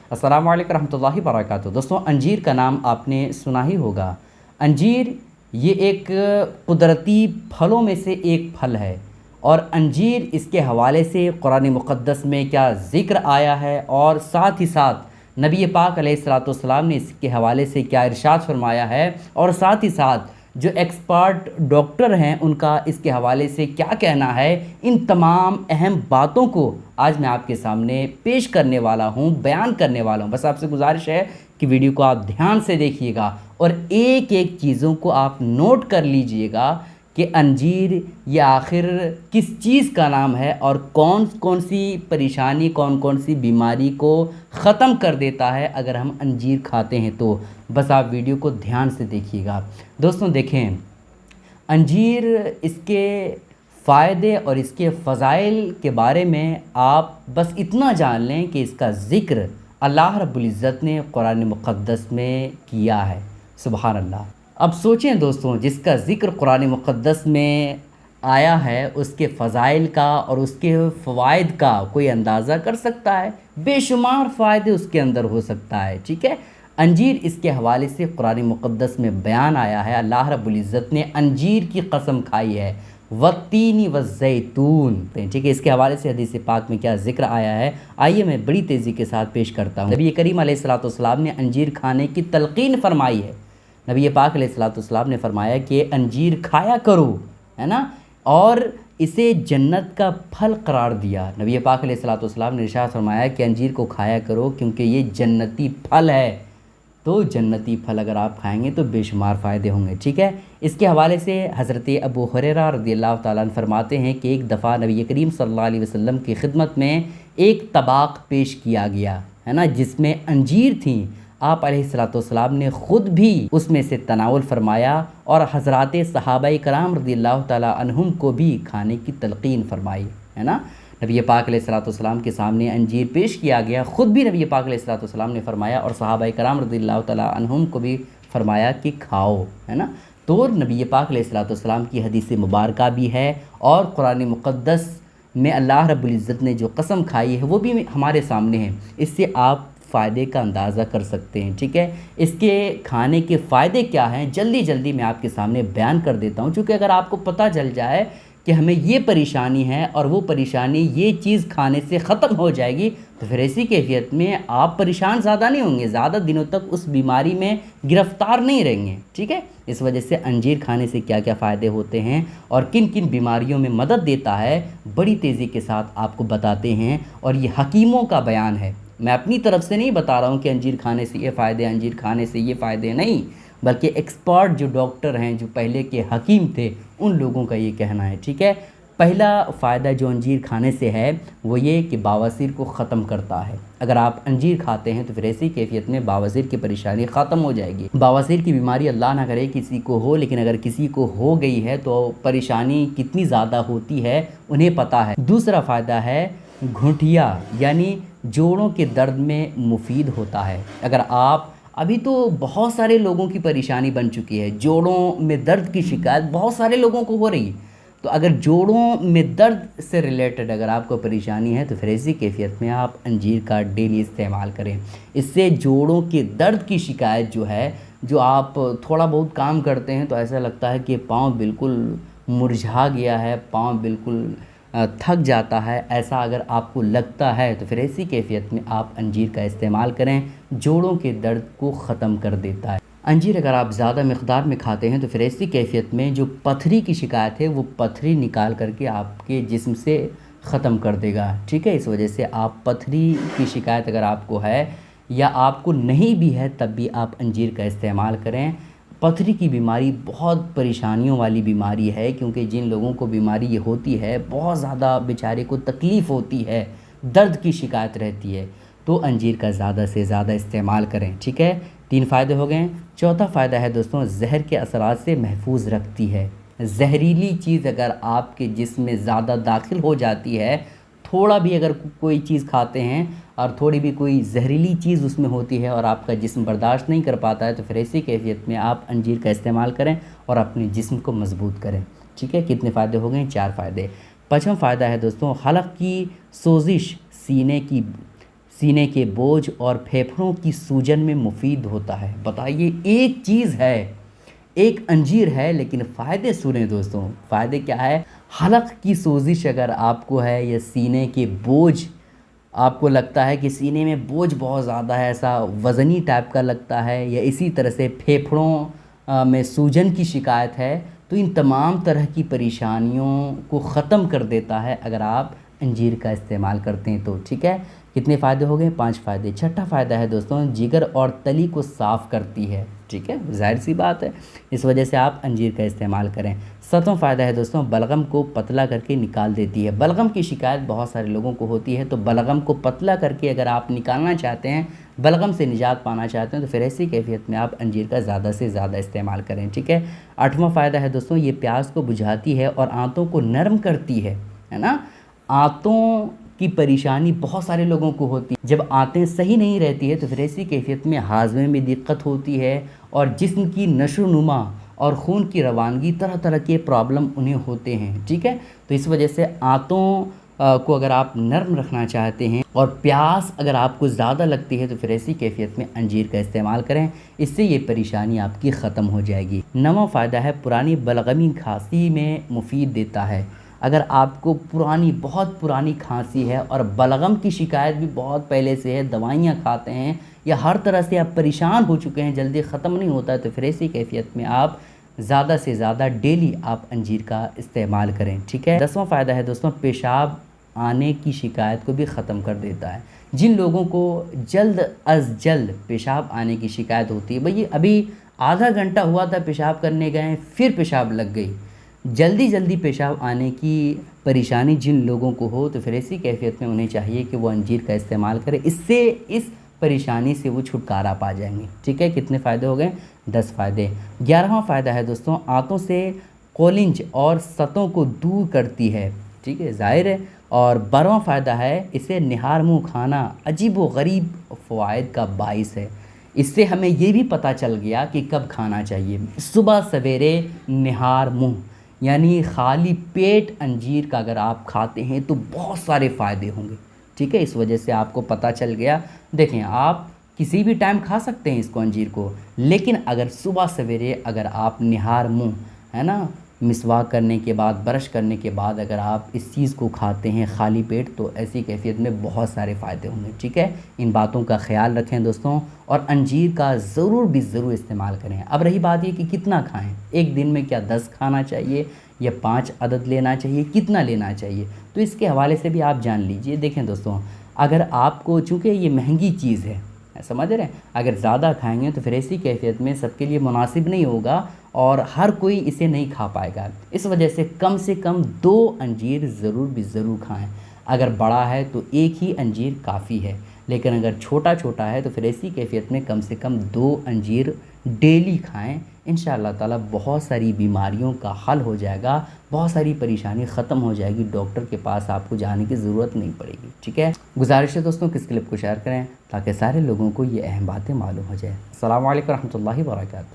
अस्सलामु अलैकुम रहमतुल्लाहि वबरकातुहू। दोस्तों, अंजीर का नाम आपने सुना ही होगा। अंजीर ये एक कुदरती फलों में से एक फल है, और अंजीर इसके हवाले से कुरान मुक़द्दस में क्या ज़िक्र आया है, और साथ ही साथ नबी पाक अलैहिस्सलातु वस्सलाम ने इसके हवाले से क्या इरशाद फरमाया है, और साथ ही साथ जो एक्सपर्ट डॉक्टर हैं उनका इसके हवाले से क्या कहना है, इन तमाम अहम बातों को आज मैं आपके सामने पेश करने वाला हूँ, बयान करने वाला हूँ। बस आपसे गुजारिश है कि वीडियो को आप ध्यान से देखिएगा और एक एक चीज़ों को आप नोट कर लीजिएगा कि अंजीर ये आखिर किस चीज़ का नाम है और कौन कौन सी परेशानी, कौन कौन सी बीमारी को ख़त्म कर देता है अगर हम अंजीर खाते हैं तो। बस आप वीडियो को ध्यान से देखिएगा। दोस्तों देखें, अंजीर, इसके फ़ायदे और इसके फ़ज़ाइल के बारे में आप बस इतना जान लें कि इसका ज़िक्र अल्लाह रब्बुल इज़्ज़त ने कुरान मुक़द्दस में किया है। सुबहान अल्लाह। अब सोचें दोस्तों, जिसका ज़िक्र कुरान मुक़द्दस में आया है उसके फ़ज़ाइल का और उसके फ़वाइद का कोई अंदाज़ा कर सकता है? बेशुमार फ़ायदे उसके अंदर हो सकता है। ठीक है, अंजीर इसके हवाले से कुरान मुक़द्दस में बयान आया है। अल्लाह रब्बुल इज़्ज़त ने अंजीर की कसम खाई है, वत्तीनी वज़ैतून। ठीक है, इसके हवाले से हदीस पाक में क्या ज़िक्र आया है, आइए मैं बड़ी तेज़ी के साथ पेश करता हूँ। नबी करीम अलैहिस्सलातु वस्सलाम ने अंजीर खाने की तलक़ीन फरमाई है। नबी पाक अलैहिस्सलातु वस्सलाम ने फरमाया कि अंजीर खाया करो, है ना, और इसे जन्नत का फल करार दिया। नबी पाक अलैहिस्सलातु वस्सलाम ने इरशाद फरमाया कि अंजीर को खाया करो क्योंकि ये जन्नती फल है। तो जन्नती फल अगर आप खाएंगे तो बेशुमार फ़ायदे होंगे। ठीक है, इसके हवाले से हज़रत अबू हुरैरा रज़ियल्लाहु ताला अन्हु फरमाते हैं कि एक दफ़ा नबी करीम सल्लल्लाहु अलैहि वसल्लम की खिदमत में एक तबाक पेश किया गया, है ना, जिसमें अंजीर थी। आप अलैहिस्सलातु वस्सलाम ने ख़ुद भी उसमें से तनावुल फरमाया और हज़रात सहाबाए कराम रज़ियल्लाहु ताला अन्हुम को भी खाने की तलक़ीन फरमाई, है ना। नबी पाक अलैहिस्सलातु वस्सलाम के सामने अंजीर पेश किया गया, ख़ुद भी नबी पाक अलैहिस्सलातु वस्सलाम ने फरमाया और सहाबाए कराम रज़ियल्लाहु ताला अन्हुम को भी फरमाया कि खाओ, है ना। तो नबी पाक अलैहिस्सलातु वस्सलाम की हदीस मुबारका भी है और कुरान मुक़द्दस में अल्लाह रब्बुल इज़्ज़त ने जो कसम खाई है वो भी हमारे सामने है। इससे आप फ़ायदे का अंदाज़ा कर सकते हैं। ठीक है, इसके खाने के फ़ायदे क्या हैं जल्दी जल्दी मैं आपके सामने बयान कर देता हूं, क्योंकि अगर आपको पता चल जाए कि हमें ये परेशानी है और वो परेशानी ये चीज़ खाने से ख़त्म हो जाएगी तो फिर ऐसी कैफियत में आप परेशान ज़्यादा नहीं होंगे, ज़्यादा दिनों तक उस बीमारी में गिरफ़्तार नहीं रहेंगे। ठीक है, इस वजह से अंजीर खाने से क्या क्या फ़ायदे होते हैं और किन किन बीमारियों में मदद देता है बड़ी तेज़ी के साथ आपको बताते हैं। और ये हकीमों का बयान है, मैं अपनी तरफ से नहीं बता रहा हूँ कि अंजीर खाने से ये फ़ायदे, अंजीर खाने से ये फ़ायदे, नहीं, बल्कि एक्सपर्ट जो डॉक्टर हैं, जो पहले के हकीम थे, उन लोगों का ये कहना है। ठीक है, पहला फ़ायदा जो अंजीर खाने से है वो ये कि बवासीर को ख़त्म करता है। अगर आप अंजीर खाते हैं तो फिर ऐसी कैफियत में बवासीर की परेशानी ख़त्म हो जाएगी। बवासीर की बीमारी अल्लाह ना करे किसी को हो, लेकिन अगर किसी को हो गई है तो परेशानी कितनी ज़्यादा होती है उन्हें पता है। दूसरा फ़ायदा है घुठिया यानी जोड़ों के दर्द में मुफीद होता है। अगर आप, अभी तो बहुत सारे लोगों की परेशानी बन चुकी है, जोड़ों में दर्द की शिकायत बहुत सारे लोगों को हो रही है, तो अगर जोड़ों में दर्द से रिलेटेड अगर आपको परेशानी है तो फिर ऐसी कैफियत में आप अंजीर का डेली इस्तेमाल करें। इससे जोड़ों के दर्द की शिकायत जो है, जो आप थोड़ा बहुत काम करते हैं तो ऐसा लगता है कि पाँव बिल्कुल मुरझा गया है, पाँव बिल्कुल थक जाता है, ऐसा अगर आपको लगता है तो फिर ऐसी कैफियत में आप अंजीर का इस्तेमाल करें, जोड़ों के दर्द को ख़त्म कर देता है। अंजीर अगर आप ज़्यादा मिक़दार में खाते हैं तो फिर ऐसी कैफियत में जो पथरी की शिकायत है वो पथरी निकाल करके आपके जिस्म से ख़त्म कर देगा। ठीक है, इस वजह से आप पथरी की शिकायत अगर आपको है या आपको नहीं भी है तब भी आप अंजीर का इस्तेमाल करें। पथरी की बीमारी बहुत परेशानियों वाली बीमारी है, क्योंकि जिन लोगों को बीमारी ये होती है बहुत ज़्यादा बेचारे को तकलीफ़ होती है, दर्द की शिकायत रहती है, तो अंजीर का ज़्यादा से ज़्यादा इस्तेमाल करें। ठीक है, 3 फ़ायदे हो गए। चौथा फ़ायदा है दोस्तों, जहर के असरात से महफूज रखती है। जहरीली चीज़ अगर आपके जिस्म में ज़्यादा दाखिल हो जाती है, थोड़ा भी अगर कोई चीज़ खाते हैं और थोड़ी भी कोई जहरीली चीज़ उसमें होती है और आपका जिस्म बर्दाश्त नहीं कर पाता है तो फिर ऐसी कैफियत में आप अंजीर का इस्तेमाल करें और अपने जिस्म को मजबूत करें। ठीक है, कितने फ़ायदे हो गए? 4 फ़ायदे। 5वां फ़ायदा है दोस्तों, हलक़ की सोजिश, سینے کے بوجھ اور پھیپھڑوں کی سوجن میں مفید ہوتا ہے۔ بتائیے، ایک چیز ہے، ایک انجیر ہے، لیکن فائدے سنیں دوستوں، فائدے کیا ہے؟ حلق کی سوزش اگر آپ کو ہے، یا سینے کے بوجھ آپ کو لگتا ہے کہ سینے میں بوجھ بہت زیادہ ہے، ایسا وزنی ٹائپ کا لگتا ہے، یا اسی طرح سے پھیپھڑوں میں سوجن کی شکایت ہے، تو ان تمام طرح کی پریشانیوں کو ختم کر دیتا ہے اگر آپ انجیر کا استعمال کرتے ہیں تو۔ ٹھیک ہے، کتنے فائدے ہو گئے؟ 5 فائدے۔ چھٹا فائدہ ہے دوستوں، جگر اور تلی کو صاف کرتی ہے۔ ٹھیک ہے، ظاہر سی بات ہے، اس وجہ سے آپ انجیر کا استعمال کریں۔ 7واں فائدہ ہے دوستوں، بلغم کو پتلا کر کے نکال دیتی ہے۔ بلغم کی شکایت بہت سارے لوگوں کو ہوتی ہے، تو بلغم کو پتلا کر کے اگر آپ نکالنا چاہتے ہیں، بلغم سے نجات پانا چاہتے ہیں، تو پھر ایسی کیفیت میں آپ انجیر کا زیادہ سے زیادہ استعمال کریں۔ ٹھیک ہے، 8واں فائدہ ہے دوستوں، یہ پیاس کو بجھاتی ہے اور آنتوں کو نرم کرتی ہے نا۔ آنتوں کی پریشانی بہت سارے لوگوں کو ہوتی ہے، جب آنتیں صحیح نہیں رہتی ہے تو پھر ایسی کیفیت میں ہاضمے میں دقت ہوتی ہے، اور جسم کی نشو و نما اور خون کی روانگی، طرح طرح کے پرابلم انہیں ہوتے ہیں۔ ٹھیک ہے، تو اس وجہ سے آنتوں کو اگر آپ نرم رکھنا چاہتے ہیں اور پیاس اگر آپ کو زیادہ لگتی ہے، تو پھر ایسی کیفیت میں انجیر کا استعمال کریں، اس سے یہ پریشانی آپ کی ختم ہو جائے گی۔ 9واں فائدہ ہے، پرانی بلغمی کھانسی میں مفید دیتا ہے۔ اگر آپ کو بہت پرانی کھانسی ہے اور بلغم کی شکایت بھی بہت پہلے سے ہے، دوائیاں کھاتے ہیں، یا ہر طرح سے آپ پریشان ہو چکے ہیں، جلدی ختم نہیں ہوتا ہے، تو پھر ایسی کیفیت میں آپ زیادہ سے زیادہ ڈیلی آپ انجیر کا استعمال کریں۔ ٹھیک ہے، 10واں فائدہ ہے دوستوں، پیشاب آنے کی شکایت کو بھی ختم کر دیتا ہے۔ جن لوگوں کو جلد از جلد پیشاب آنے کی شکایت ہوتی ہے، بھئی ابھی آدھا گھنٹہ ہوا تھا پیشاب کرنے گئے، پھر پیشاب لگ گئی، جلدی پیشاب آنے کی پریشانی جن لوگوں کو ہو، تو پھر ایسی کیفیت میں انہیں چاہیے کہ وہ انجیر کا استعمال کرے، اس سے اس پریشانی سے وہ چھٹکارا پا جائیں گے۔ ٹھیک ہے، کتنے فائدے ہو گئے؟ 10 فائدے۔ 11واں فائدہ ہے دوستوں، آنتوں سے قولنج اور ستوں کو دور کرتی ہے۔ ٹھیک ہے، ظاہر ہے۔ اور 12واں فائدہ ہے، اسے نہار منہ کھانا عجیب و غریب فوائد کا باعث ہے۔ اس سے ہمیں یہ بھی پتہ چل گیا کہ کب کھانا چاہیے، صبح سویرے نہار منہ، یعنی خالی پیٹ انجیر کا اگر آپ کھاتے ہیں تو بہت سارے فائدے ہوں گے۔ ٹھیک ہے، اس وجہ سے آپ کو پتہ چل گیا۔ دیکھیں، آپ کسی بھی ٹائم کھا سکتے ہیں اس کو، انجیر کو، لیکن اگر صبح سویرے اگر آپ نہار منہ، ہے نا، مسواک کرنے کے بعد، برش کرنے کے بعد اگر آپ اس چیز کو کھاتے ہیں خالی پیٹ، تو ایسی کیفیت میں بہت سارے فائدے ہوں گے۔ ٹھیک ہے، ان باتوں کا خیال رکھیں دوستوں، اور انجیر کا ضرور استعمال کریں۔ اب رہی بات یہ کہ کتنا کھائیں، ایک دن میں کیا 10 کھانا چاہیے یا 5 عدد لینا چاہیے، کتنا لینا چاہیے، تو اس کے حوالے سے بھی آپ جان لیجئے۔ دیکھیں دوستوں، اگر آپ کو، چونکہ یہ مہنگی چیز ہے، سمجھ رہے ہیں، اگر زیادہ کھائیں گے تو پھر ایسی کیفیت میں سب کے لیے مناسب نہیں ہوگا، اور ہر کوئی اسے نہیں کھا پائے گا۔ اس وجہ سے کم 2 انجیر ضرور کھائیں۔ اگر بڑا ہے تو ایک ہی انجیر کافی ہے، لیکن اگر چھوٹا ہے تو پھر ایسی کیفیت میں کم سے کم 2 انجیر ڈیلی کھائیں۔ انشاءاللہ تعالیٰ بہت ساری بیماریوں کا حل ہو جائے گا، بہت ساری پریشانی ختم ہو جائے گی، ڈاکٹر کے پاس آپ کو جانے کی ضرورت نہیں پڑے گی۔ ٹھیک ہے، گزارش ہے دوستوں کہ اس کلپ کو شیئر کریں تاکہ سارے لوگوں کو یہ اہم باتیں معلوم ہو جائیں۔ السلام علیکم ورحمۃ اللہ وبرکاتہ۔